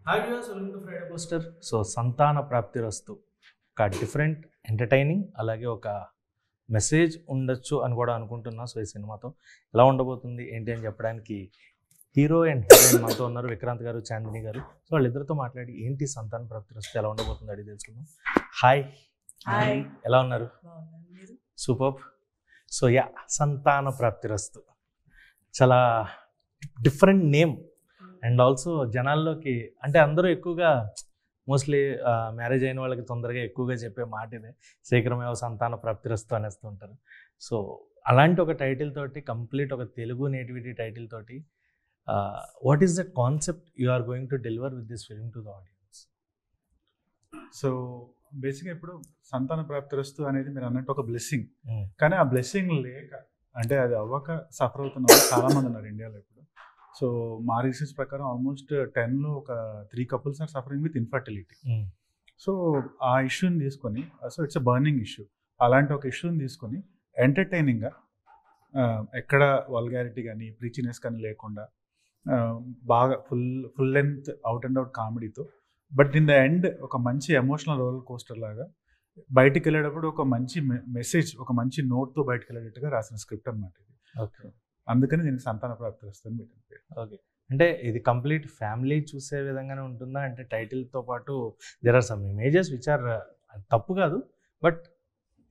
Hi viewers, welcome to Friday poster. So సంతాన ప్రాప్తిరస్తు ఒక different entertaining అలాగే ఒక మెసేజ్ ఉండొచ్చు అని కూడా అనుకుంటున్నా. సో ఈ సినిమాతో ఎలా ఉండబోతుంది ఏంటి అని చెప్పడానికి హీరో అండ్ హీరోయిన్ మనతో ఉన్నారు, విక్రాంత్ గారు, చాందిని గారు. సో వాళ్ళిద్దరితో మాట్లాడి ఏంటి సంతాన ప్రాప్తిరస్తు ఎలా ఉండబోతుంది అడిగి తెలుసుకుందాం. హాయ్, ఎలా ఉన్నారు? సూపర్. సో యా, సంతాన ప్రాప్తిరస్తు చాలా డిఫరెంట్ నేమ్ అండ్ ఆల్సో జనాల్లోకి అంటే అందరూ ఎక్కువగా మోస్ట్లీ మ్యారేజ్ అయిన వాళ్ళకి తొందరగా ఎక్కువగా చెప్పే మాట ఇదే, శీఘ్రమేవో సంతాన ప్రాప్తిరస్తు అనేస్తూ ఉంటారు. సో అలాంటి ఒక టైటిల్ తోటి, కంప్లీట్ ఒక తెలుగు నేటివిటీ టైటిల్ తోటి, what is that concept you are going to deliver with this film to the audience? So బేసిక్గా ఇప్పుడు సంతాన ప్రాప్తిరస్తు అనేది మీరు అన్నట్టు ఒక బ్లెస్సింగ్, కానీ ఆ బ్లెస్సింగ్ లేక అంటే అది అవ్వక సఫర్ అవుతున్న వాళ్ళు చాలామంది ఉన్నారు ఇండియాలో ఇప్పుడు. సో మా రీసెర్చ్ ప్రకారం ఆల్మోస్ట్ 10లో ఒక 3 couples are suffering with infertility. So ఆ ఇష్యూని తీసుకొని, so it's a burning issue. అలాంటి ఒక ఇష్యూని తీసుకొని ఎంటర్టైనింగ్గా, ఎక్కడ వల్గారిటీ కానీ ప్రీచినెస్ కానీ లేకుండా, బాగా full length out and out కామెడీతో, బట్ ఇన్ ద ఎండ్ ఒక మంచి ఎమోషనల్ రోలర్ కోస్టర్ లాగా బయటికి వెళ్ళేటప్పుడు ఒక మంచి మెసేజ్, ఒక మంచి నోట్తో బయటకు వెళ్ళేటట్టుగా రాసిన స్క్రిప్ట్ అన్నమాట ఇది. ఓకే, అందుకని దీనికి సంతాన ప్రాప్తిరస్తు అని పెట్టిన. ఓకే, అంటే ఇది కంప్లీట్ ఫ్యామిలీ చూసే విధంగానే ఉంటుందా? అంటే టైటిల్తో పాటు there are some images which are తప్పు కాదు, బట్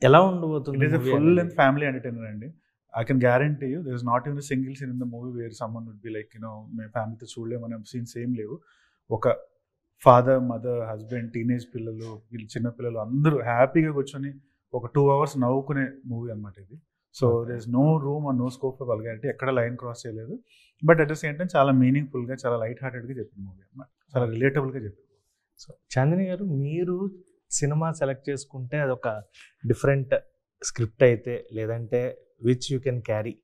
ఎలా ఉండబోతుంది? It is full length family entertainer అండి. I can guarantee you there is not even a single scene in the movie where someone would be like, మేము ఫ్యామిలీతో చూడలేమనే scenes ఏం లేవు. ఒక ఫాదర్, మదర్, హస్బెండ్, టీనేజ్ పిల్లలు, వీళ్ళు చిన్న పిల్లలు అందరూ హ్యాపీగా కూర్చొని ఒక 2 hours నవ్వుకునే మూవీ అనమాట ఇది. So there is no room or no scope for vulgarity, ఎక్కడ లైన్ క్రాస్ చేయలేదు. But at the same time చాలా మీనింగ్ఫుల్గా, చాలా లైట్ హార్టెడ్గా చెప్పిన మూవీ అనమాట, చాలా రిలేటబుల్గా చెప్పింది. సో చాందిని గారు, మీరు సినిమా సెలెక్ట్ చేసుకుంటే అదొక డిఫరెంట్ స్క్రిప్ట్ అయితే, లేదంటే విచ్ యూ కెన్ క్యారీ,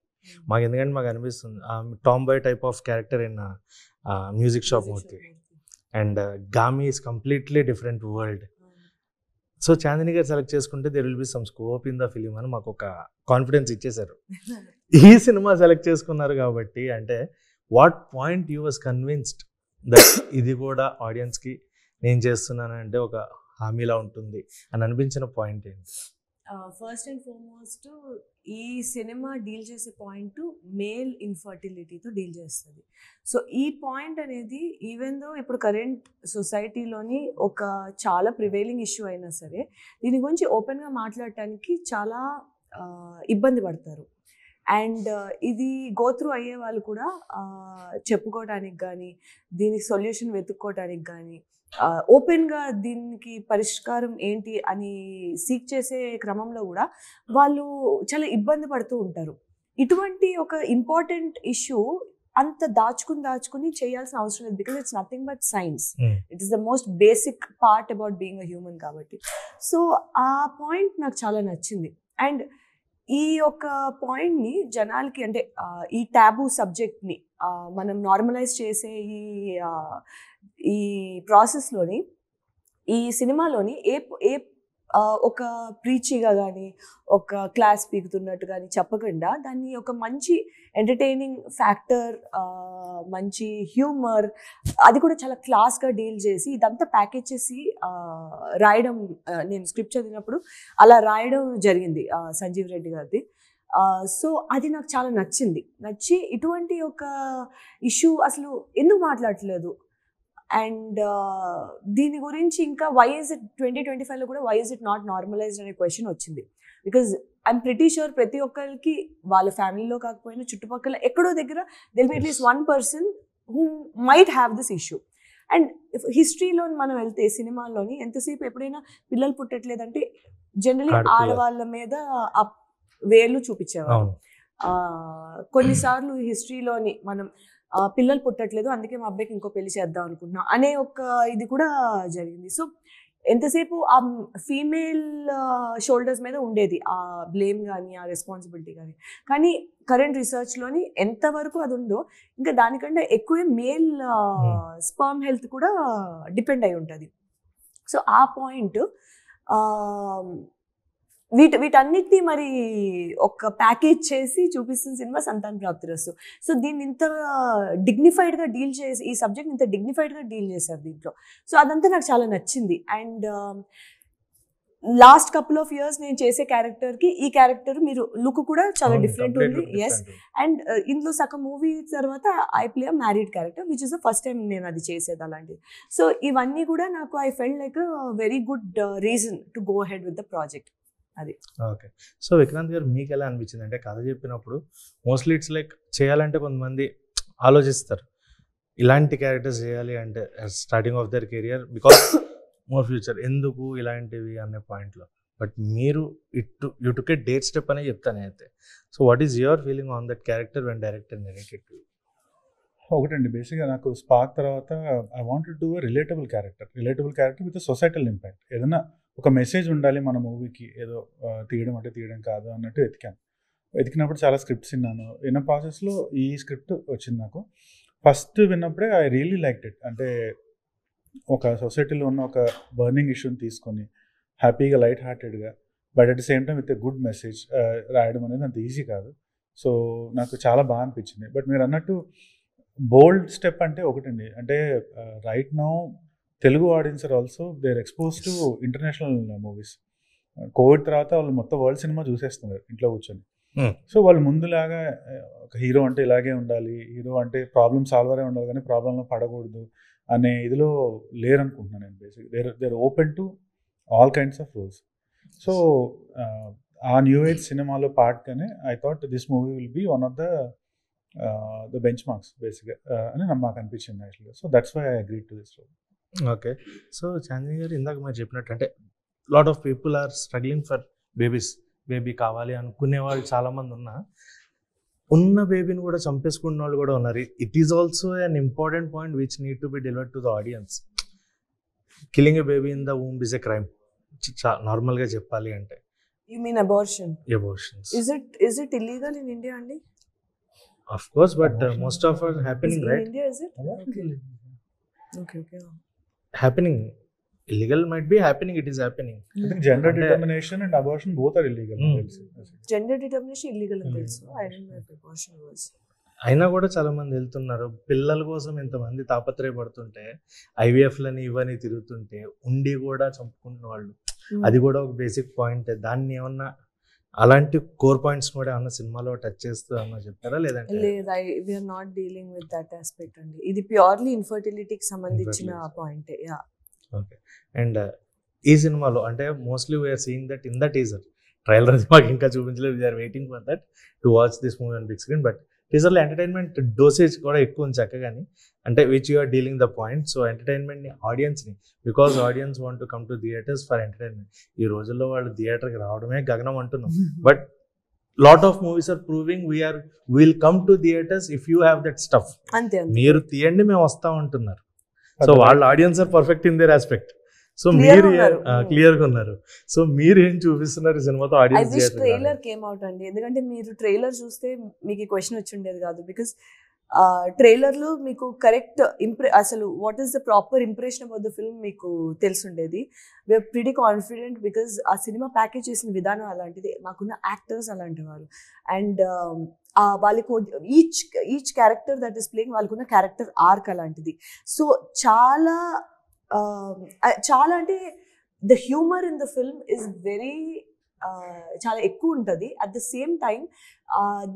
మాకు ఎందుకంటే మాకు అనిపిస్తుంది tomboy type of character in music shop Murthy and Gaami is completely different world. So Chandini garu select చేసుకుంటే there will be some scope in the film అని మాకు ఒక కాన్ఫిడెన్స్ ఇచ్చేశారు. ఈ సినిమా సెలెక్ట్ చేసుకున్నారు కాబట్టి, అంటే what point you was convinced that ఇది కూడా ఆడియన్స్కి నేను చేస్తున్నానంటే ఒక హామీలా ఉంటుంది అని అనిపించిన పాయింట్ ఏంటి? ఫస్ట్ అండ్ ఫార్మోస్ట్ ఈ సినిమా డీల్ చేసే పాయింట్ మేల్ ఇన్ఫర్టిలిటీతో డీల్ చేస్తుంది. సో ఈ పాయింట్ అనేది ఈవెన్ దో ఇప్పుడు కరెంట్ సొసైటీలోని ఒక చాలా ప్రివైలింగ్ ఇష్యూ అయినా సరే, దీని గురించి ఓపెన్గా మాట్లాడటానికి చాలా ఇబ్బంది పడతారు. అండ్ ఇది గోత్రూ అయ్యే వాళ్ళు కూడా చెప్పుకోవడానికి కానీ, దీనికి సొల్యూషన్ వెతుక్కోవడానికి కానీ, ఓపెన్గా దీనికి పరిష్కారం ఏంటి అని సీక్ చేసే క్రమంలో కూడా వాళ్ళు చాలా ఇబ్బంది పడుతూ ఉంటారు. ఇటువంటి ఒక ఇంపార్టెంట్ ఇష్యూ అంత దాచుకుని చేయాల్సిన అవసరం లేదు, because it's nothing but science. It is the most basic part about being a human కాబట్టి. సో ఆ పాయింట్ నాకు చాలా నచ్చింది. అండ్ ఈ యొక్క పాయింట్ని జనాలకి, అంటే ఈ టాబూ సబ్జెక్ట్ని మనం నార్మలైజ్ చేసే ఈ ప్రాసెస్లోని, ఈ సినిమాలోని ఏ ఒక ప్రీచిగా కానీ, ఒక క్లాస్ పీకుతున్నట్టు కానీ చెప్పకుండా, దాన్ని ఒక మంచి ఎంటర్టైనింగ్ ఫ్యాక్టర్, మంచి హ్యూమర్, అది కూడా చాలా క్లాస్గా డీల్ చేసి ఇదంతా ప్యాకేజ్ చేసి రాయడం, నేను స్క్రిప్ట్ చదివినప్పుడు అలా రాయడం జరిగింది సంజీవ్ రెడ్డి గారిది. సో అది నాకు చాలా నచ్చి ఇటువంటి ఒక ఇష్యూ అసలు ఎందుకు మాట్లాడట్లేదు, అండ్ దీని గురించి ఇంకా వై ఇస్ ఇట్ 2025లో కూడా why is it not normalized అనే క్వశ్చన్ వచ్చింది. బికాజ్ ఐఎమ్ ప్రిటీ షూర్ ప్రతి ఒక్కరికి వాళ్ళ ఫ్యామిలీలో కాకపోయినా చుట్టుపక్కల ఎక్కడో దగ్గర there'll be at least one person who might have this issue. And హిస్టరీలో మనం వెళ్తే సినిమాల్లోని ఎంతసేపు ఎప్పుడైనా పిల్లలు పుట్టట్లేదంటే జనరలీ ఆడవాళ్ళ మీద వేలు చూపించేవారు. కొన్నిసార్లు హిస్టరీలోని మనం పిల్లలు పుట్టట్లేదు, అందుకే మా అబ్బాయికి ఇంకో పెళ్లి చేద్దాం అనుకుంటున్నాం అనే ఒక ఇది కూడా జరిగింది. సో ఎంతసేపు ఆ ఫీమేల్ షోల్డర్స్ మీద ఉండేది ఆ బ్లేమ్ కానీ, ఆ రెస్పాన్సిబిలిటీ కానీ. కానీ కరెంట్ రీసెర్చ్లోని ఎంతవరకు అది ఉందో, ఇంకా దానికంటే ఎక్కువే మేల్ స్పర్మ్ హెల్త్ కూడా డిపెండ్ అయి ఉంటుంది. సో ఆ పాయింట్ వీటన్నిటిని మరి ఒక ప్యాకేజ్ చేసి చూపిస్తున్న సినిమా సంతాన ప్రాప్తిరస్తు. సో దీన్ని ఇంత డిగ్నిఫైడ్గా డీల్ చేసి, ఈ సబ్జెక్ట్ ఇంత డిగ్నిఫైడ్గా డీల్ చేశారు దీంట్లో. సో అదంతా నాకు చాలా నచ్చింది. And last couple of years నేను చేసే క్యారెక్టర్కి ఈ క్యారెక్టర్ మీరు లుక్ కూడా చాలా డిఫరెంట్ ఉంది. ఎస్, అండ్ ఇందులో సగం మూవీ తర్వాత I play a married character which is the first time నేను అది చేసేది అలాంటిది. సో ఇవన్నీ కూడా నాకు I felt like very good reason to go head with the project. అది ఓకే. సో విక్రాంత్ గారు మీకు ఎలా అనిపించింది అంటే కథ చెప్పినప్పుడు మోస్ట్లీ ఇట్స్ లైక్ చేయాలంటే కొంతమంది ఆలోచిస్తారు ఇలాంటి క్యారెక్టర్స్ చేయాలి అంటే starting of their career because more future ఎందుకు ఇలాంటివి అనే పాయింట్లో, బట్ మీరు you took A date step అనే చెప్తాను అయితే. So what is your feeling on that character when director narrated to? ఒకటండి, బేసిక్గా నాకు స్పార్క్ తర్వాత I wanted to relatable character with societal impact. ఏదైనా ఒక మెసేజ్ ఉండాలి మన మూవీకి, ఏదో తీయడం అంటే తీయడం కాదు అన్నట్టు వెతికినప్పుడు చాలా స్క్రిప్ట్స్ విన్న ప్రాసెస్లో ఈ స్క్రిప్ట్ వచ్చింది నాకు. ఫస్ట్ విన్నప్పుడే ఐ రియలీ లైక్డ్ ఇట్. అంటే ఒక సొసైటీలో ఉన్న ఒక బర్నింగ్ ఇష్యూని తీసుకొని హ్యాపీగా లైట్ హార్టెడ్గా but at the same time with a good message రాయడం అనేది అంత ఈజీ కాదు. సో నాకు చాలా బాగా అనిపించింది. బట్ మీరు అన్నట్టు బోల్డ్ స్టెప్ అంటే ఒకటండి, అంటే right now Telugu audience are also they are expose to international movies. Covid తర్వాత వాళ్ళు మొత్తం వరల్డ్ సినిమా చూసేస్తున్నారు ఇంట్లో కూర్చొని. సో వాళ్ళు ముందులాగా ఒక హీరో అంటే ఇలాగే ఉండాలి, హీరో అంటే ప్రాబ్లమ్ సాల్వరే ఉండాలి కానీ ప్రాబ్లంలో పడకూడదు అనే ఇదిలో లేరనుకుంటున్నాను నేను. Basic there open to all kinds of roles. So ఆ న్యూ ఏజ్ సినిమాలో పార్ట్గానే I thought this movie will be one of the benchmarks బేసిక్గా అని మాకు అనిపించింది యాక్చువల్గా. So that's why I agree to this role. Okay. So Chandini garu ఇందాక మీరు చెప్పినట్టు అంటే lot of people are struggling for baby కావాలి అనుకునే వాళ్ళు చాలామంది ఉన్న బేబీని కూడా చంపేసుకున్న వాళ్ళు కూడా ఉన్నారు. It is also an important point which need to be delivered to the audience. Killing a baby in the womb is a crime నార్మల్గా చెప్పాలి అంటే. You mean abortions? Is it illegal in India అండి? Of course, but most of are happening, right? In India, is it? Okay. Happening. Illegal might be happening, it is happening. I think gender determination and abortion both are illegal. Gender determination illegal అని తెలుసు. I don't know if abortion was. అయినా కూడా చాలా మంది వెళ్తున్నారు. పిల్లల కోసం ఇంతమంది తాపత్రయపడుతుంటే ఐవీఎఫ్లని ఇవన్నీ తిరుగుతుంటే ఉండి కూడా చంపుకుంటున్న వాళ్ళు, అది కూడా ఒక బేసిక్ పాయింట్. దాన్ని ఏమన్నా అలాంటి కోర్ పాయింట్స్ కూడా ఏమన్నా సినిమాలో టచ్ చేస్తూ ఏమన్నా చెప్తారా లేదంటే? లేదు, we're not dealing with that aspect అండి. ఇది ప్యూర్లీ ఇన్ఫర్టిలిటీకి సంబంధించిన పాయింట్. యా. ఓకే. అండ్ ఈ సినిమాలో అంటే mostly we are seeing that in the teaser, trailer అది మాకు ఇంకా చూపించలేదు. We are waiting for that to watch this movie on big screen. But టీజర్లో ఎంటర్టైన్మెంట్ డోసేజ్ కూడా ఎక్కువ ఉంది చక్కగాని, అంటే which you are dealing the point. So ఎంటర్టైన్మెంట్ని ఆడియన్స్ని, because audience want to come to theatres for entertainment. ఈ రోజుల్లో వాళ్ళు థియేటర్కి రావడమే గగనం అంటున్నాం. But lot of movies are proving will come to theatres if you have that stuff. అంతే, మీరు తీయండి మేము వస్తాం అంటున్నారు. సో వాళ్ళ audience are perfect in their aspect. So మీరు క్లియర్గా ఉన్నారు. సో మీరు ఏం చూపిస్తున్నారు సినిమాతో ఆడియన్స్? ట్రైలర్ కేమ్ అవుట్ అండి. ఎందుకంటే మీరు ట్రైలర్ చూస్తే మీకు ఈ క్వశ్చన్ వచ్చి ఉండేది కాదు. బికాస్ ట్రైలర్లో మీకు కరెక్ట్ అసలు what is the proper impression about the film మీకు తెలుసుండేది. వీఆర్ ప్రిటీ కాన్ఫిడెంట్ బికాజ్ ఆ సినిమా ప్యాకేజ్ చేసిన విధానం అలాంటిది, మాకున్న యాక్టర్స్ అలాంటి వాళ్ళు, అండ్ వాళ్ళకు each character that is playing వాళ్ళకున్న క్యారెక్టర్ ఆర్క్ అలాంటిది. సో చాలా అంటే the humour in the film is very చాలా ఎక్కువ ఉంటుంది. At the same time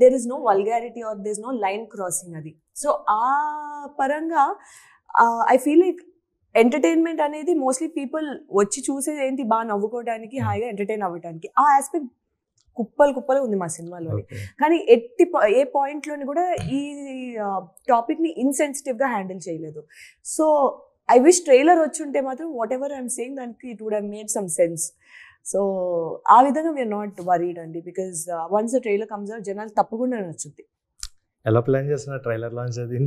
there is no vulgarity or there is no line crossing అది. సో ఆ పరంగా ఐ ఫీల్ లైక్ ఎంటర్టైన్మెంట్ అనేది మోస్ట్లీ పీపుల్ వచ్చి చూసేది ఏంటి, బాగా నవ్వుకోవడానికి, హాయిగా ఎంటర్టైన్ అవ్వడానికి. ఆ ఆస్పెక్ట్ కుప్పలు ఉంది మా సినిమాలోని. కానీ ఏ పాయింట్లోని కూడా ఈ టాపిక్ని ఇన్సెన్సిటివ్గా హ్యాండిల్ చేయలేదు. సో ఐ విష్ ట్రైలర్ వచ్చి ఉంటే మాత్రం వాట్ ఎవర్ ఐఎమ్ సేయింగ్ దానికి it would have made some sense. So ఆ విధంగా వీఆర్ నాట్ వరీడ్ అండి, because once the trailer comes out జనాలు తప్పకుండా నచ్చుద్ది. ఎలా ప్లాన్ చేస్తున్నారు ట్రైలర్ లాంచ్? అది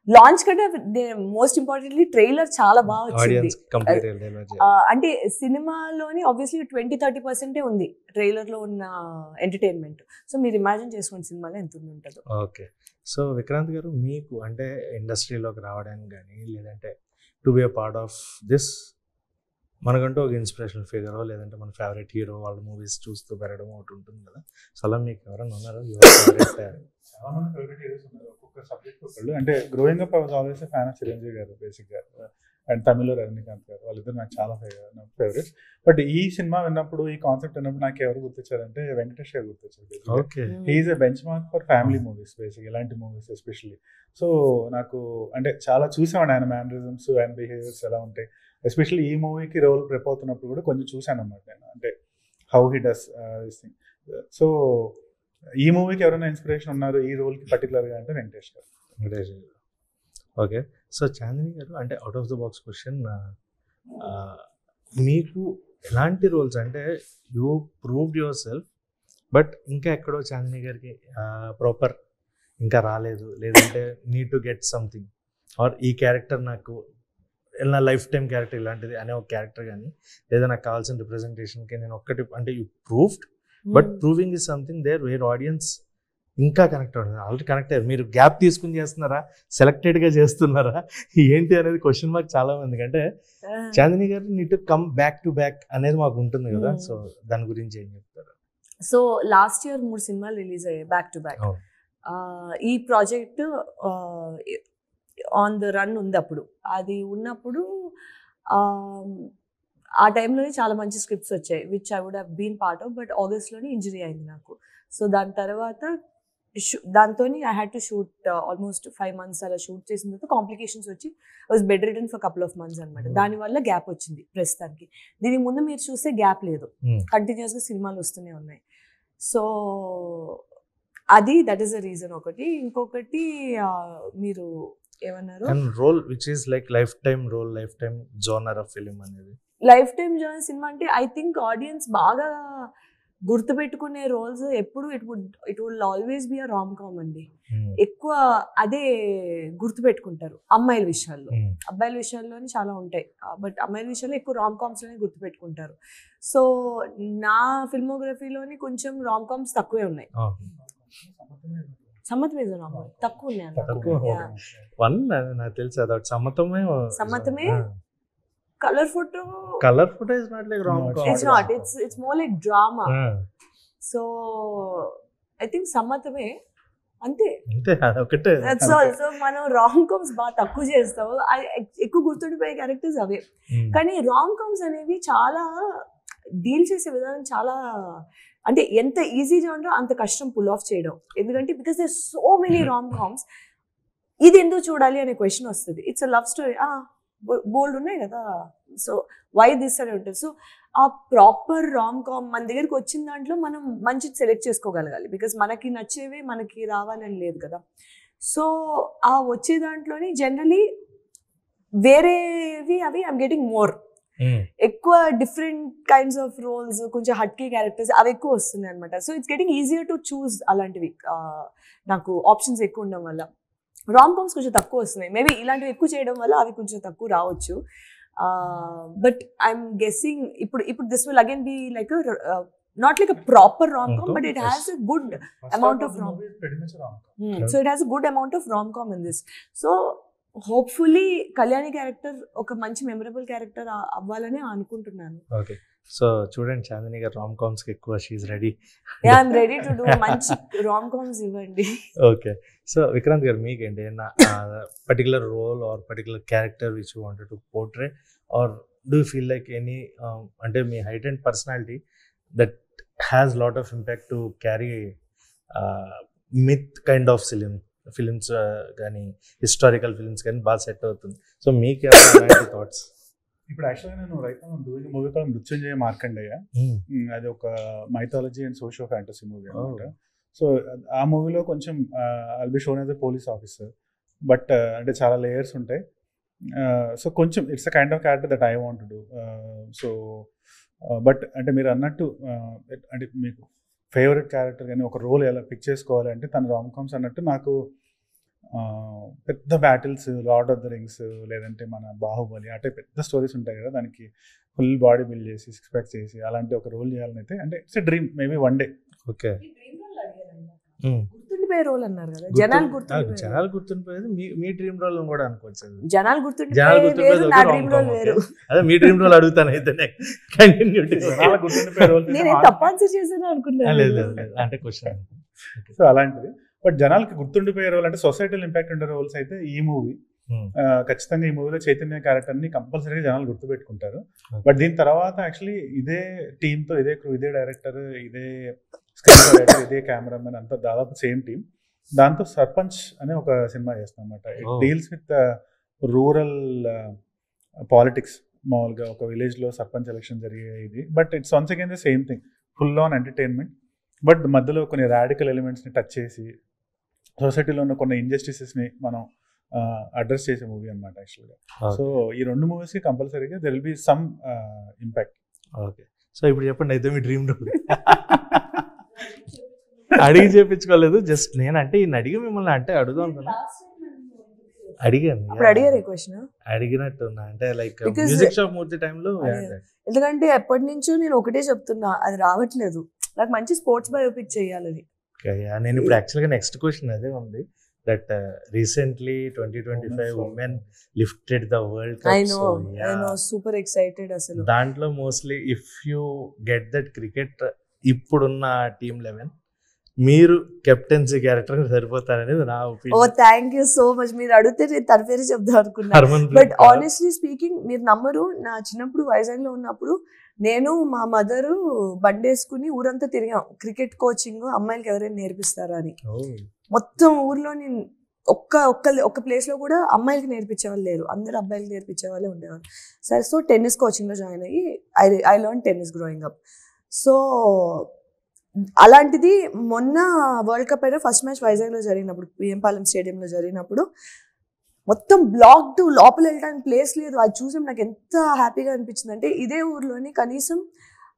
లాంచ్ కంటే మోస్ట్ ఇంపార్టెంట్లీ ట్రైలర్ చాలా బాగా వచ్చింది. అంటే సినిమాలోని ఆబ్వియస్లీ 20-30% ఉంది ట్రైలర్లో ఉన్న ఎంటర్టైన్మెంట్. సో మీరు ఇమాజిన్ చేసుకోండి సినిమాలో ఎంత ఉంటుందో. ఓకే. సో విక్రాంత్ గారు, మీకు అంటే ఇండస్ట్రీలోకి రావడానికి కానీ లేదంటే to be a part of this మనకంటూ ఒక ఇన్స్పిరేషనల్ ఫిగరో లేదంటే మన ఫేవరెట్ హీరో వాళ్ళ మూవీస్ చూస్తూ పెరగడం ఒకటి ఉంటుంది కదా. సో అలా మీకు ఎవరైనా ఉన్నారో చాలా మంది ఫేవరెట్ హీరోస్ ఉన్నారు, ఒక్కొక్క సబ్జెక్ట్ ఒకళ్ళు. అంటే growing up I was always fan of Chiranjeevi గారు బేసిక్గా, అండ్ తమిళ్లో రజనీకాంత్ గారు, వాళ్ళిద్దరు నాకు చాలా ఫేవరెట్. బట్ ఈ సినిమా విన్నప్పుడు, ఈ కాన్సెప్ట్ విన్నప్పుడు నాకు ఎవరు గుర్తొచ్చారంటే వెంకటేష్ గారు గుర్తొచ్చారు. Okay, he is a benchmark for family movies basic, ఇలాంటి మూవీస్ ఎస్పెషల్లీ. సో నాకు అంటే చాలా చూసామండి ఆయన మేనరిజమ్స్, ఆయన బిహేవియర్స్ ఎలా ఉంటాయి. ఎస్పెషల్లీ ఈ మూవీకి రోల్ ప్రిప్ అవుతున్నప్పుడు కూడా కొంచెం చూశాను అనమాట నేను, అంటే how he does this thing. So ఈ మూవీకి ఎవరైనా ఇన్స్పిరేషన్ ఉన్నారు ఈ రోల్కి పర్టికులర్గా అంటే వెంకటేష్ గారు. ఓకే, సో చాందిని గారు, అంటే out of the box question, మీకు ఎలాంటి రోల్స్ అంటే you proved yourself but ఇంకా ఎక్కడో చాందిని గారికి ప్రాపర్ ఇంకా రాలేదు, లేదంటే need to get something, or ఈ క్యారెక్టర్ నాకు నా లైఫ్ టైం క్యారెక్టర్ ఇలాంటిది అనే ఒక క్యారెక్టర్ కానీ, లేదా నాకు కావాల్సిన రిప్రజెంటేషన్కి నేను ఒక్కటి, అంటే you proved but proving is something there where audience ఇంకా కనెక్ట్ అవుతుంది. ఆల్రెడీ కనెక్ట్ అయ్యారు, మీరు గ్యాప్ తీసుకుని చేస్తున్నారా, సెలెక్టెడ్గా చేస్తున్నారా ఏంటి అనేది క్వశ్చన్ మార్క్ చాలా మందికి. అంటే చాందిని గారు need to come back to back అనేది మాకు ఉంటుంది కదా. సో దాని గురించి ఏం చెప్తారు? సో లాస్ట్ ఇయర్ 3 సినిమాలు రిలీజ్ అయ్యాయి బ్యాక్ టు బ్యాక్. ఈ ప్రాజెక్ట్ ఆన్ ద రన్ ఉంది. అప్పుడు అది ఉన్నప్పుడు ఆ టైంలోనే చాలా మంచి స్క్రిప్ట్స్ వచ్చాయి which I would have been part of. But ఆగస్ట్లోనే ఇంజరీ అయింది నాకు. సో దాని తర్వాత దాంతో I had to shoot almost 5 months అలా షూట్ చేసిన తర్వాత కాంప్లికేషన్స్ వచ్చి was bedridden for couple of months అనమాట. దానివల్ల గ్యాప్ వచ్చింది ప్రస్తుతానికి. దీనికి ముందు మీరు చూస్తే గ్యాప్ లేదు, కంటిన్యూస్గా సినిమాలు వస్తూనే ఉన్నాయి. So that is the reason ఒకటి. ఇంకొకటి మీరు ఏమన్నారు, role which is like lifetime role, lifetime genre of film అనేది. లైఫ్ టైం జోనర్ సినిమా అంటే ఐ థింక్ ఆడియన్స్ బాగా గుర్తుపెట్టుకునే రోల్స్ ఎప్పుడు it would always be a rom com అండి. ఎక్కువ అదే గుర్తుపెట్టుకుంటారు అమ్మాయిల విషయాల్లో. అబ్బాయిల విషయాల్లోనే చాలా ఉంటాయి, బట్ అమ్మాయిల విషయాల్లో ఎక్కువ రామ్ కామ్స్ లోనే గుర్తుపెట్టుకుంటారు. సో నా ఫిల్మోగ్రఫీలోని కొంచెం రామ్ కామ్స్ తక్కువే ఉన్నాయి. సమ్మతమే తక్కువ ఉన్నాయి. నాకు తెలుసు అదొకటి Sammathame. Colour photo is not like rom com. It's more like drama. So I think Sammathame అంతే ఒకటే. That's all. సో మనం రామ్ కామ్స్ బాగా తక్కువ చేస్తాము, ఎక్కువ గుర్తుండిపోయే క్యారెక్టర్స్ అవే. కానీ రామ్ కామ్స్ అనేవి చాలా డీల్ చేసే విధానం చాలా, అంటే ఎంత ఈజీ జానర్ అంత కష్టం పుల్ ఆఫ్ చేయడం. ఎందుకంటే because there so many rom coms, ఇది ఎందుకు చూడాలి అనే క్వశ్చన్ వస్తుంది. It's a love story, bold ఉన్నాయి కదా, సో వై దిస్ అని ఉంటుంది. సో ఆ ప్రాపర్ రామ్ కామ్ మన దగ్గరికి వచ్చిన దాంట్లో మనం మంచిది సెలెక్ట్ చేసుకోగలగాలి. బికాస్ మనకి నచ్చేవే మనకి రావాలని లేదు కదా. సో ఆ వచ్చే దాంట్లోని జనరలీ వేరేవి అవి ఐఎమ్ గెటింగ్ మోర్, ఎక్కువ డిఫరెంట్ కైండ్స్ ఆఫ్ రోల్స్, కొంచెం హట్కే క్యారెక్టర్స్ అవి ఎక్కువ వస్తున్నాయి అనమాట. So it's getting easier to choose అలాంటివి. నాకు ఆప్షన్స్ ఎక్కువ ఉండడం వల్ల రామ్ కామ్స్ కొంచెం తక్కువ వస్తున్నాయి. మేబీ ఇలాంటివి ఎక్కువ చేయడం వల్ల అవి కొంచెం తక్కువ రావచ్చు. బట్ ఐఎమ్ గెస్సింగ్ ఇప్పుడు this will again be like not like a proper rom-com, but it has a good amount of rom-com. So it has a good amount of rom-com in this. So hopefully Kalyani character ఒక మంచి memorable character అవ్వాలని అనుకుంటున్నాను. Okay, so చూడండి చాందిని గారు Ram coms కి ఎక్కువ she is ready. Yeah I am ready to do మంచి rom coms ఇవ్వండి. ఓకే, సో విక్రాంత్ గారు మీకేంటి particular role or particular character which you wanted to portray, or do you feel like any అంటే మీ height and personality that has lot of impact to carry myth kind of films కానీ historical films కానీ బాగా set అవుతుంది. So మీకు ఎలాంటి thoughts? ఇప్పుడు యాక్చువల్గా నేను right now doing movie call Mrityunjaya Markandeya. అది ఒక mythology and socio fantasy movie అనమాట. సో ఆ మూవీలో కొంచెం I'll be shown as a police officer, but అంటే చాలా లేయర్స్ ఉంటాయి. సో కొంచెం it's a kind of character that I want to do. So but అంటే మీరు అన్నట్టు అంటే మీకు ఫేవరెట్ క్యారెక్టర్ కానీ ఒక రోల్ ఎలా పిక్ చేసుకోవాలి అంటే తన రామ్ కామ్స్ అన్నట్టు నాకు పెద్ద battles, lord of the rings, లేదంటే మన బాహుబలి అంటే పెద్ద స్టోరీస్ ఉంటాయి కదా, దానికి ఫుల్ బాడీ బిల్డ్ చేసి 6 packs చేసి అలాంటి ఒక రోల్ చేయాలని అయితే, అంటే it's a dream, maybe one day. Okay, గుర్తుండిపోయే రోల్ అన్నారు కదా, జనాలు గుర్తుండిపోయే జనాలు గుర్తుండిపోయేది మీ డ్రీమ్ రోల్ కూడా అనుకోవచ్చు అది. జనాలు జనాలు గుర్తుండిపోయే గుర్తుండిపోయేది వేరు, ఒక నా rom-com, డ్రీమ్ రోల్ వేరు. okay. అదే మీ డ్రీమ్ రోల్ అడుగుతాను అయితే కంటిన్యూటీ. జనాల గుర్తుండిపోయే roles అయితే నేనేం మా- తప్పు ఆన్సర్ చేశాను అనుకున్నాను. లేదు లేదు లేదు అంటే క్వశ్చన్. సో అలాంటిది. బట్ జనాలకి గుర్తుండిపోయే రోల్ అంటే సొసైటల్ ఇంపాక్ట్ ఉండే రోల్స్ అయితే ఈ మూవీ ఖచ్చితంగా ఈ మూవీలో చైతన్య క్యారెక్టర్ ని కంపల్సరీగా జనాలు గుర్తుపెట్టుకుంటారు. బట్ దీని తర్వాత యాక్చువల్లీ ఇదే టీమ్ తో ఇదే క్రూ, ఇదే డైరెక్టర్, ఇదే స్క్రిప్ట్ రైటర్, ఇదే కెమెరామెన్ అంతా దాదాపు సేమ్ టీమ్. దాంతో సర్పంచ్ అనే ఒక సినిమా చేస్తాం అనమాట. It deals with rural politics. మామూలుగా ఒక విలేజ్ లో సర్పంచ్ ఎలక్షన్ జరిగే ఇది. But it's once again the same thing, full on entertainment. But మధ్యలో కొన్ని రాడికల్ ఎలిమెంట్స్ ని టచ్ చేసి సొసైటీలో ఉన్న కొన్ని ఇంజస్టిసెస్ ని మనం అడ్రస్ చేసే మూవీ అనమాట యాక్చువల్గా. సో ఈ రెండు మూవీస్ కి కంపల్సరీగా there will be some impact. Okay, so ఇప్పుడు చెప్పండి అయితే మీ డ్రీమ్ రోల్. అడిగి చేపించుకోలేదు, జస్ట్ నేను అంటే ఈయన అడిగి మిమ్మల్ని అంటే అడుగుదాం అనుకున్నా. అడిగాను, అప్పుడు అడిగారు ఈ క్వశ్చన్. అడిగినట్టున్నా అంటే లైక్ Because- మ్యూజిక్ షాప్ మూర్తి టైంలో. ఎందుకంటే ఎప్పటి నుంచో నేను ఒకటే చెప్తున్నా, అది రావట్లేదు. నాకు మంచి స్పోర్ట్స్ బయోపిక్ చేయాలని. నేను ఇప్పుడు యాక్చువల్గా నెక్స్ట్ క్వశ్చన్ అదే ఉంది. That recently 2025 women lifted the world I cup. No super excited అసలు. దాంట్లో mostly if you get that cricket ఇప్పుడున్న టీమ్ 11 మీరు కెప్టెన్సీ క్యారెక్టర్ సరిపోతారనేది నా ఓ opinion. Thank you so much. మీరు అడిగితే నేను తన పేరు చెప్దాం అనుకున్నా. బట్ ఆనెస్ట్లీ స్పీకింగ్, మీరు నమ్మరు, నా చిన్నప్పుడు వైజాగ్ లో ఉన్నప్పుడు నేను మా మదరు బండేసుకుని ఊరంతా తిరిగాం. క్రికెట్ కోచింగ్ అమ్మాయిలకి ఎవరైనా నేర్పిస్తారా అని. మొత్తం ఊర్లో నేను ఒక్క ప్లేస్ లో కూడా అమ్మాయిలకి నేర్పించే వాళ్ళు లేరు, అందరు అబ్బాయిలకి నేర్పించే వాళ్ళే ఉండేవారు. సరే, సో టెన్నిస్ కోచింగ్ లో జాయిన్ అయ్యి I learn tennis growing up. So అలాంటిది మొన్న వరల్డ్ కప్ అయినా ఫస్ట్ మ్యాచ్ వైజాగ్ లో జరిగినప్పుడు, పిఎం పాలెం స్టేడియంలో జరిగినప్పుడు మొత్తం బ్లాక్డ్, లోపల వెళ్ళడానికి ప్లేస్ లేదు. అది చూసి నాకు ఎంత హ్యాపీగా అనిపించింది అంటే, ఇదే ఊర్లోని కనీసం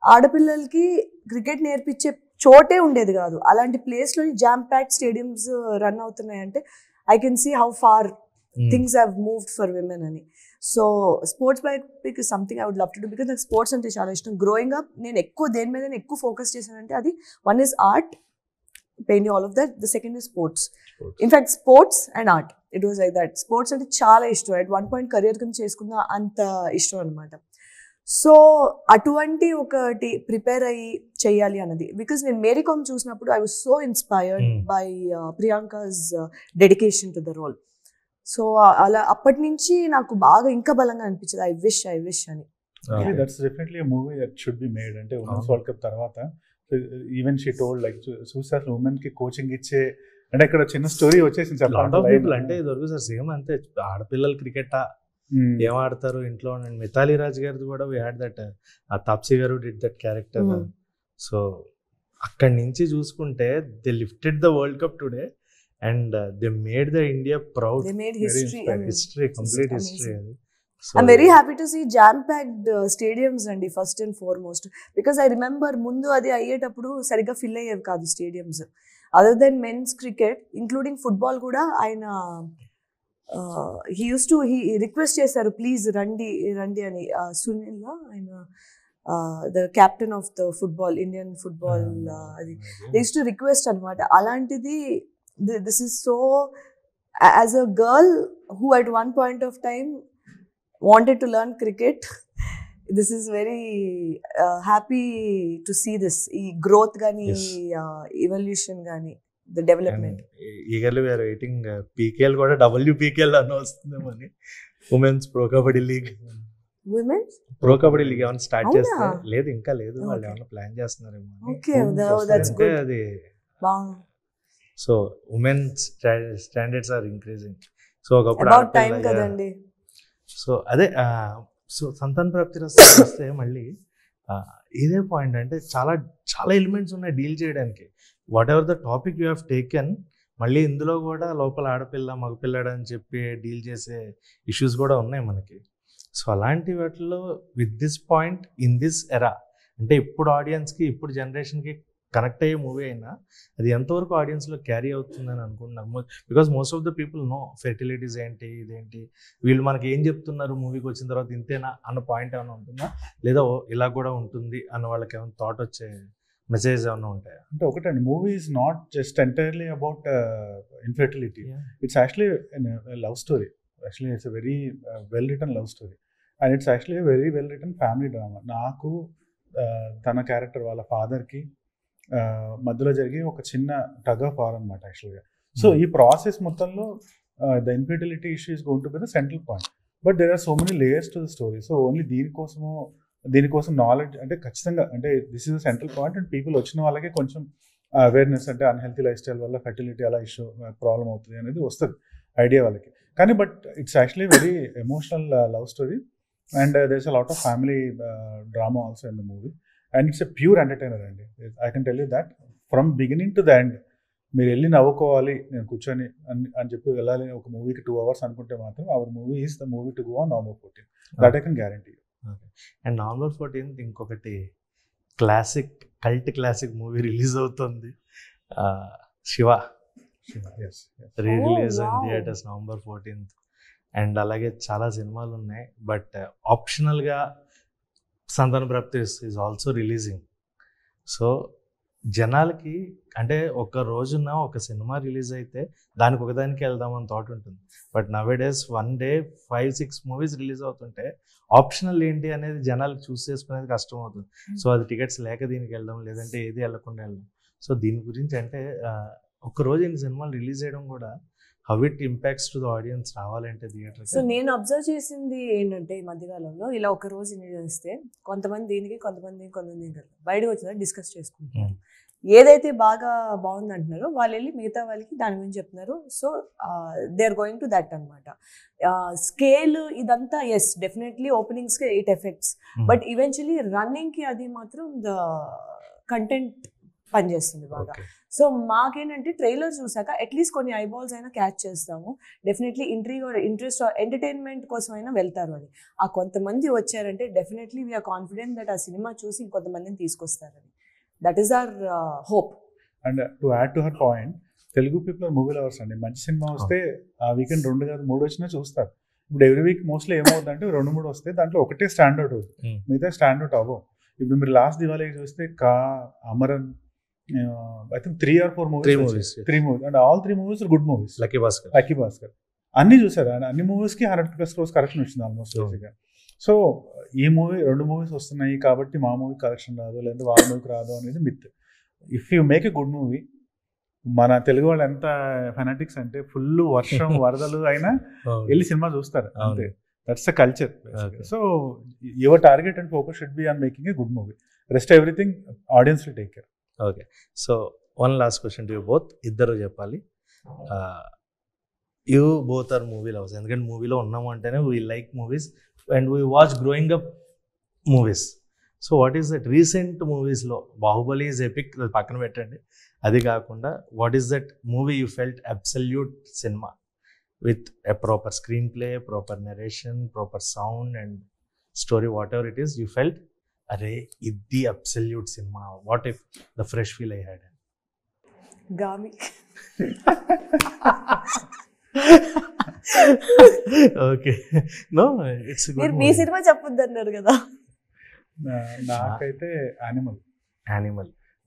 ఆడపిల్లలకి క్రికెట్ నేర్పించే చోటే ఉండేది కాదు. అలాంటి ప్లేస్లోని జామ్ ప్యాక్డ్ స్టేడియంస్ రన్ అవుతున్నాయంటే I can see how far things have moved for women అని. So sports biopic is something I would love to do, because నాకు స్పోర్ట్స్ అంటే చాలా ఇష్టం. గ్రోయింగ్ అప్ నేను ఎక్కువ దేని మీద ఎక్కువ ఫోకస్ చేశానంటే అది one is art, painting, all of that. The second is sports. In fact, sports and art. It was like that. Sports అంటే చాలా ఇష్టం. At one point career కింద చేసుకున్న అంత ఇష్టం అనమాట. సో అటువంటి ఒకటి ప్రిపేర్ అయ్యి చేయాలి అన్నది. బికాస్ నేను మేరీ కామ్ చూసినప్పుడు I was so inspired by Priyanka's dedication to the role. So అలా అప్పటి నుంచి నాకు బాగా ఇంకా బలంగా అనిపించింది ఐ విష్ అని. That's definitely a movie that should be made. అంటే ఉమెన్స్ వరల్డ్ కప్ తర్వాత ఈవెన్ షీ టోల్డ్ లైక్ చూస్తే అసలు ఉమెన్ కి కోచింగ్ ఇచ్చే, అంటే ఇక్కడ చిన్న స్టోరీ వచ్చేసింది. అంటే దొరుకు సార్ సేమ్ అంతే. ఆడపిల్లలు క్రికెట్ ఏం ఆడతారు ఇంట్లో. నేను మిథాలీ రాజ్ గారిది కూడా వీ హ్యాడ్ దట్, ఆ తాప్సీ గారు డిడ్ దట్ క్యారెక్టర్. సో అక్కడి నుంచి చూసుకుంటే they lifted the world cup today and they made the India proud. They made history. History, complete history అది. I'm very happy to see jam-packed stadiums అండి, first and foremost. Because I remember ముందు అది అయ్యేటప్పుడు సరిగ్గా fill అయ్యేవి కాదు stadiums. Other than men's cricket including football కూడా ఆయన హీ రిక్వెస్ట్ చేశారు, ప్లీజ్ రండి అని. సునీల్ ఆయన the captain of the football, Indian football, అది యూస్ టు రిక్వెస్ట్ అనమాట. అలాంటిది this is so, as a girl who at one point of time wanted to learn cricket, this is very happy to see this growth gani, evolution gani, the development. Eagerly we are waiting PKL kuda WPKL ano vastundemani, women's pro kabaddi league. Women's pro kabaddi league ఏమైనా start చేస్తే లేదు, ఇంకా లేదు, వాళ్ళు ఏమైనా plan చేస్తున్నారేమో. Okay, that's good. అది wow. So women's standards are increasing. So ఒకప్పుడు about time kadandi. సో అదే, సో సంతాన ప్రాప్తి వస్తే మళ్ళీ ఇదే పాయింట్. అంటే చాలా చాలా ఎలిమెంట్స్ ఉన్నాయి డీల్ చేయడానికి. What ever the topic you have taken, మళ్ళీ ఇందులో కూడా లోపల ఆడపిల్ల మగపిల్లడు అని చెప్పి డీల్ చేసే ఇష్యూస్ కూడా ఉన్నాయి మనకి. సో అలాంటి వాటిలో with this point in this era, అంటే ఇప్పుడు ఆడియన్స్కి, ఇప్పుడు జనరేషన్కి కనెక్ట్ అయ్యే మూవీ అయినా అది ఎంతవరకు ఆడియన్స్లో క్యారీ అవుతుందని అనుకుంటున్నాను. Because most of the people know fertilities ఏంటి, ఇదేంటి, వీళ్ళు మనకి ఏం చెప్తున్నారు మూవీకి వచ్చిన తర్వాత ఇంతేనా అన్న పాయింట్ ఏమైనా ఉంటుందా, లేదా ఇలా కూడా ఉంటుంది అన్న వాళ్ళకి ఏమైనా థాట్ వచ్చే మెసేజ్ ఏమైనా ఉంటాయా? అంటే ఒకటండి, movie is not just entirely about infertility. It's actually love story. Actually it's very well return love story and it's actually very well return family drama. నాకు తన క్యారెక్టర్ వాళ్ళ ఫాదర్కి మధ్యలో జరిగి ఒక చిన్న టగ్ ఆఫ్ వార్ అనమాట యాక్చువల్గా. సో ఈ ప్రాసెస్ మొత్తంలో the infertility issue is going to be the central point. But there are so many layers to the story. So only దీనికోసం నాలెడ్జ్ అంటే ఖచ్చితంగా అంటే this is the central point and people వచ్చిన వాళ్ళకి కొంచెం awareness అంటే unhealthy lifestyle వల్ల fertility అలా ఇష్యూ ప్రాబ్లం అవుతుంది అనేది వస్తుంది ఐడియా వాళ్ళకి. కానీ but it's actually very emotional love story and there is a lot of family drama also in the movie and it's a pure entertainer అండి. I can tell you that from beginning to the end మీరు వెళ్ళి నవ్వుకోవాలి నేను కూర్చొని అని చెప్పి వెళ్ళాలి ఒక మూవీకి 2 hours అనుకుంటే మాత్రం our movie is the movie to go on November 14th. That I can guarantee. And November 14th ఇంకొకటి కల్ట్ మూవీ రిలీజ్ అవుతుంది, Shiva. Release in theatres November 14th. And అలాగే చాలా సినిమాలు ఉన్నాయి, బట్ ఆప్షనల్గా సంతాన ప్రాప్తి ఈజ్ ఆల్సో రిలీజింగ్. సో జనాలకి అంటే ఒక రోజున ఒక సినిమా రిలీజ్ అయితే దానికి ఒకదానికి వెళ్దామని థాట్ ఉంటుంది. But nowadays 1 day 5-6 movies release అవుతుంటే ఆప్షనల్ ఏంటి అనేది జనాలకు చూస్ చేసుకునేది కష్టం అవుతుంది. సో అది టికెట్స్ లేక దీనికి వెళ్ళడం, లేదంటే ఏది వెళ్ళకుండా వెళ్ళడం. సో దీని గురించి అంటే ఒక్కరోజు ఇన్ని సినిమాలు రిలీజ్ చేయడం కూడా how it impacts to the audience రావాలంటే థియేటర్. సో నేను అబ్జర్వ్ చేసింది ఏంటంటే ఈ మధ్యకాలంలో ఇలా ఒక రోజు ఇన్ని చేస్తే కొంతమంది దీనికి కొంతమంది బయటకు వచ్చిన డిస్కస్ చేసుకుంటున్నారు. ఏదైతే బాగుంది అంటున్నారో వాళ్ళు వెళ్ళి మిగతా వాళ్ళకి దాని గురించి చెప్తున్నారు. So they are going to that అనమాట. స్కేల్ ఇదంతా ఎస్ డెఫినెట్లీ ఓపెనింగ్స్కి ఇట్ ఎఫెక్ట్స్, బట్ ఈవెన్చువలీ రన్నింగ్కి అది మాత్రం ద కంటెంట్ పనిచేస్తుంది బాగా. సో మాకేంటంటే ట్రైలర్ చూసాక అట్లీస్ట్ కొన్ని ఐబాల్స్ అయినా క్యాచ్ చేస్తాము. డెఫినెట్లీ ఇంట్రెస్ట్ ఎంటర్టైన్మెంట్ కోసం అయినా వెళ్తారు అని. ఆ కొంతమంది వచ్చారంటే డెఫినెట్లీ వీఆర్ కాన్ఫిడెంట్ దట్ ఆ సినిమా చూసి ఇంకొంతమందిని తీసుకొస్తారని. That is our hope. And to add to her point, Telugu people are movie lovers అండి. మంచి సినిమా వస్తే ఆ వీకెండ్ 2 కాదు 3 వచ్చినా చూస్తారు. ఇప్పుడు ఎవ్రీ వీక్ మోస్ట్లీ ఏమవుతుందంటే 2-3 వస్తే దాంట్లో ఒకటే స్టాండర్డ్ అవుతుంది, మిగతా స్టాండర్డ్ అవ్వవు. ఇప్పుడు మీరు లాస్ట్ దివాళీకి చూస్తే Amaran, I think 3 or 4 movies. 3 movies and all 3 movies are good movies. Lucky Bhaskar అన్ని చూసారు. అన్ని మూవీస్కి 100+ crores కలెక్షన్ వచ్చింది ఆల్మోస్ట్ బేసిక్గా. సో ఈ మూవీ 2 movies వస్తున్నాయి కాబట్టి మా మూవీ కలెక్షన్ రాదు, లేదంటే వాళ్ళ మూవీకి రాదు అనేది myth. If you make a good movie, మన తెలుగు వాళ్ళు ఎంత ఫెనాటిక్స్ అంటే ఫుల్ వర్షం వరదలు అయినా వెళ్ళి సినిమా చూస్తారు అంతే. That's the culture. So your target and focus should be on making a good movie. Rest everything audience will take care. Okay, so one last question to you both. ఇద్దరు చెప్పాలి. You both are movie lovers, ఎందుకంటే మూవీలో ఉన్నాము అంటేనే we like movies and we watch growing up movies. So what is that recent మూవీస్లో? Baahubali is epic, పక్కన పెట్టండి. అది కాకుండా what is that movie you felt absolute cinema with a proper screenplay, proper narration, proper sound and story, whatever it is, you felt అరే ఇది absolute cinema. What if the fresh feel I had? Gaami. Okay, no it's good. మీ సినిమా చెప్పొద్దు అన్నారు కదా. నాకైతే Animal.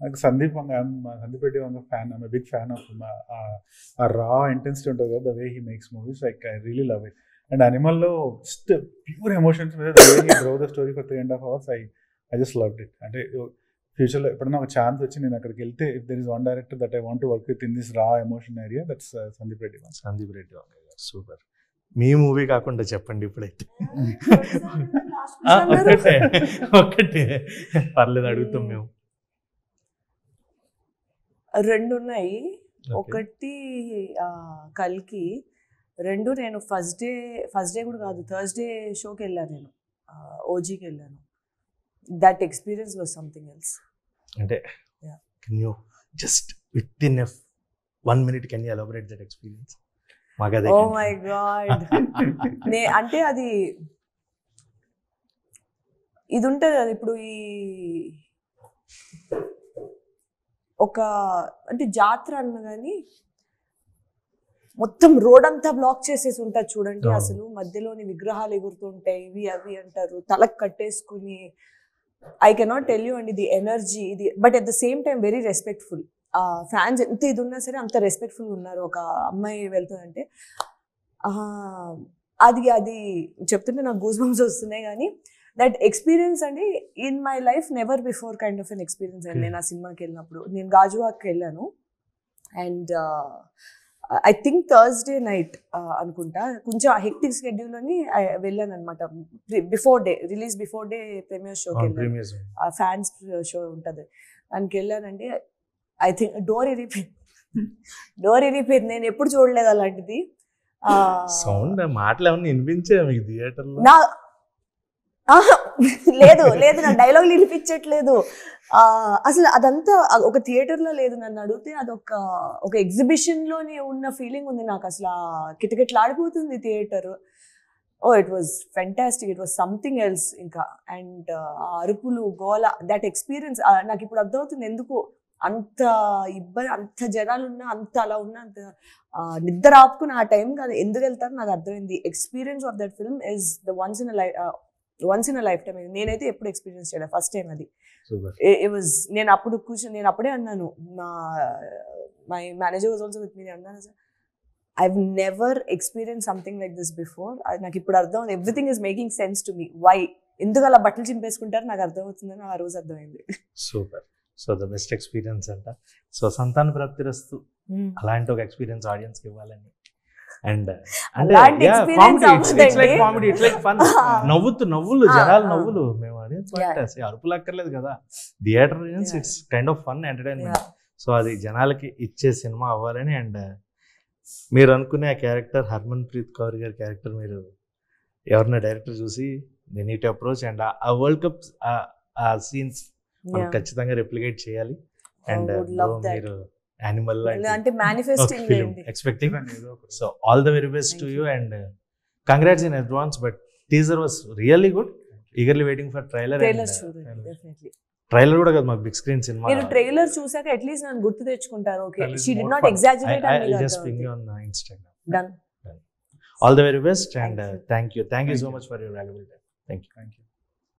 నాకు Sandeep Reddy Vanga fan. I'm big fan of ఆ రా ఇంటెన్సిటీ ఉంటుంది కదా, the way he makes movies, like I really love it. And యానిమల్లో just pure emotions మీద drew the story for 3.5 hours. I just loved it. అంటే ఫ్యూచర్లో ఎప్పుడైనా ఒక chance వచ్చి నేను అక్కడికి వెళ్తే, if there is one director that I want to work with in this raw emotion area, that's Sandeep Reddy Vanga. Super. మీ మూవీ కాకుండా చెప్పండి ఇప్పుడైతే. ఒకటే పర్లేదు, అడుగుతాం మేము. 2 ఉన్నాయి. ఒకటి కల్కి, 2 నేను ఫస్ట్ డే కూడా కాదు, థర్స్డే షోకి వెళ్ళాను, నేను ఓజీకి వెళ్ళాను. That experience was something else. అంటే can you just within 1 minute can you elaborate that experience? Oh my god. అంటే అది ఇది ఉంటుంది కదా, ఇప్పుడు ఈ ఒక అంటే జాతర అన్న కానీ మొత్తం రోడ్ అంతా బ్లాక్ చేసేసి ఉంటుంది చూడండి. అసలు మధ్యలోని విగ్రహాలు ఎగురుతుంటాయి, ఇవి అవి అంటారు, తలకు కట్టేసుకుని ఐ కెనాట్ టెల్ యూ అండి ది ఎనర్జీ ఇది, but at the same time very respectful. Fans ఎంత ఇది ఉన్నా సరే అంత రెస్పెక్ట్ఫుల్ ఉన్నారు. ఒక అమ్మాయి వెళ్తుందంటే అది చెప్తుంటే నాకు గూస్ బంప్స్ వస్తున్నాయి. కానీ దట్ ఎక్స్పీరియన్స్ అండి in my life never before kind of an experience అండి. నేను ఆ సినిమాకి వెళ్ళినప్పుడు నేను గాజువాక్కి వెళ్ళాను and I think Thursday night అనుకుంటా, కొంచెం హెక్టిక్ షెడ్యూల్ అని వెళ్ళాను అనమాట. రిలీజ్ బిఫోర్ డే ప్రీమియర్ షోకి వెళ్ళాను. ఫ్యాన్స్ షో ఉంటుంది దానికి వెళ్ళానండి. ఐ థింక్ డోర్ ఇరిగిపోయింది. నేను ఎప్పుడు చూడలేదు అలాంటిది. సౌండ్ మాటలు ఏమన్నా వినిపించే మీకు థియేటర్లో? లేదు నా డైలాగులు వినిపించట్లేదు అసలు. అదంతా ఒక థియేటర్లో లేదు. నన్ను అడిగితే ఒక ఎగ్జిబిషన్లోనే ఉన్న ఫీలింగ్ ఉంది నాకు. అసలు కిటకిటలాడిపోతుంది theatre. It was fantastic, it was something else ఇంకా. అండ్ అరుపులు, గోల, దట్ ఎక్స్పీరియన్స్ నాకు ఇప్పుడు అర్థమవుతుంది ఎందుకు అంత ఇబ్బంది, అంత జనాలు ఉన్నా, అంత అలా ఉన్నా, అంత నిద్ర ఆపుకుని ఆ టైం కాదు ఎందుకు వెళ్తారో నాకు అర్థమైంది. Experience of that film is the ones in a life time. నేనైతే ఎప్పుడు ఎక్స్పీరియన్స్ చేయలేదు, ఫస్ట్ టైం అది. నేను అప్పుడు నేను అప్పుడే అన్నాను, my manager was also with me, అన్నాను sir I've never experienced something like this before. నాకు ఇప్పుడు అర్థం, everything is making sense to me. Why ఎందుకు అలా బట్టలు చింపేసుకుంటారు నాకు అర్థం అవుతుందని ఆ రోజు అర్థమైంది. Super. So the best experience అంట. సో సంతాన ప్రాప్తిరస్తు అలాంటి ఒక ఎక్స్పీరియన్స్ ఆడియన్స్ కి ఇవ్వాలని. అండ్ అంటే కామెడీ, ఇట్స్ లైక్ ఫన్. నవ్వులు జనాలు నవ్వులు, మేము ఆడియన్స్ అరుపులు అక్కర్లేదు కదా. Theatre it's kind of fun entertainment. So అది జనాలకి ఇచ్చే సినిమా అవ్వాలని. అండ్ మీరు అనుకునే ఆ క్యారెక్టర్ హర్మన్ ప్రీత్ కౌర్ గారి క్యారెక్టర్ మీరు ఎవరిన డైరెక్టర్ చూసి they need to approach and ఆ వరల్డ్ కప్ ఆ సీన్స్ మనం ఖచ్చితంగా రెప్లికేట్ చేయాలి. అండ్ మీరు యానిమల్ అంటే manifesting expecting. So all the very best to you and congrats in advance. But teaser was really good. Eagerly waiting for trailer. Trailer కూడా కదా మాకు బిగ్ స్క్రీన్ సినిమా. మీరు ట్రైలర్ చూసాక అట్లీస్ట్ నన్ను గుర్తు తెచ్చుకుంటారు. Okay, she did not exaggerate. I'll just ping you on Instagram. Done. All the very best and thank you so much for your valuable time. Thank you.